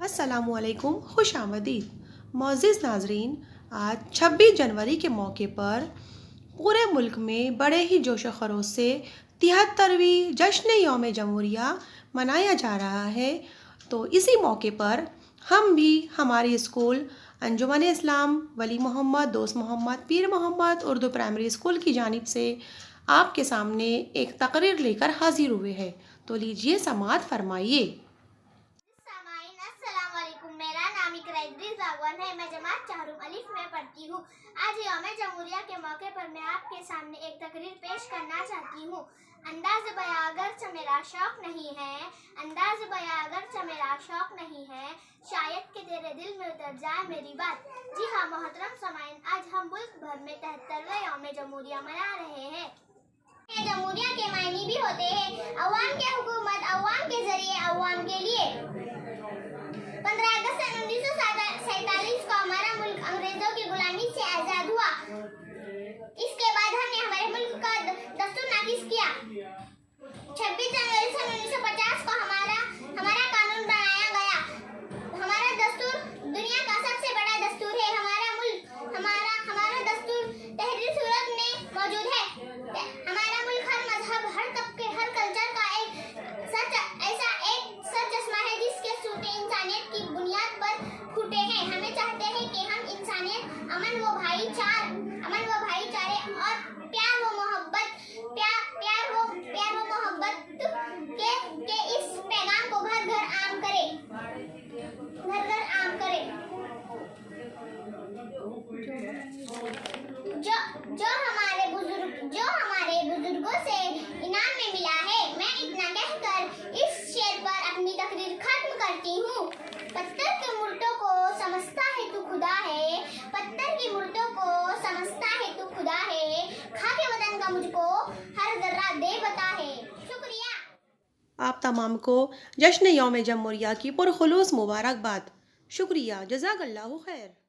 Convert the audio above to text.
अस्सलामुअलैकुम, खुश आमदीद मोअज़्ज़िज़ नाज़रीन। आज 26 जनवरी के मौके पर पूरे मुल्क में बड़े ही जोश व खरोश से 73वीं जश्न यौम जमहूरिया मनाया जा रहा है। तो इसी मौके पर हम भी हमारे स्कूल अंजुमन इस्लाम वली मोहम्मद दोस्त मोहम्मद पीर मोहम्मद उर्दू प्राइमरी स्कूल की जानिब से आपके सामने एक तकरीर लेकर हाजिर हुए हैं। तो लीजिए समाअत फरमाइए। सामाईन अस्सलाम वालेकुम। मेरा नाम इकरा इद्रिस बागवान है। मैं जमात चाहरुम अलिफ में पढ़ती हूँ। आज यौम जमहूरिया के मौके पर मैं आपके सामने एक तकरीर पेश करना चाहती हूँ। अंदाज़ बयां अगरचे मेरा शौक नहीं है, अंदाज़ बयां अगरचे मेरा शौक नहीं है, शायद कि तेरे दिल में उतर जाए मेरी बात। जी हाँ मोहतरम सामाईन, आज हम मुल्क भर में 73वें यौम जमहूरिया मना रहे हैं। जमहूरिया के मायने भी होते हैं अवाम की हुकूमत, अवाम के जरिए, अवाम के लिए। 15 अगस्त सन 1947 को हमारा मुल्क अंग्रेजों की गुलामी से आजाद हुआ। इसके बाद हमने हमारे मुल्क का दस्तूर नाफिज किया। 26 जनवरी सन 1950 को हमारा कानून बनाया गया। हमारा दस्तूर दुनिया का सबसे बड़ा दस्तूर है। हमारा दस्तूर तहरीर सूरत में मौजूद है। हमारा मुल्क हर मजहब, हर तबके, हर कल्चर का एक सच चश्मा है जिसके सूटे इंसानियत की बुनियाद पर फूटे हैं। हमें चाहते हैं कि हम इंसानियत, अमन व भाईचारे और प्यार व मोहब्बत के इस पैगाम को घर घर आम करें। जो हमारे बुजुर्गों से इनाम में मिला है। मैं इतना कहकर इस शेर पर अपनी तकरीर खत्म करती हूँ। पत्थर के मूर्तों को समझता है तू खुदा है, पत्थर की मूर्तों को समझता है तू खुदा है, खाके वतन का मुझको हर जर्रा दे बता है। शुक्रिया। आप तमाम को जश्न यौम जमहूरिया की पुरखुलूस मुबारकबाद। शुक्रिया, जज़ाकल्लाहु खैर।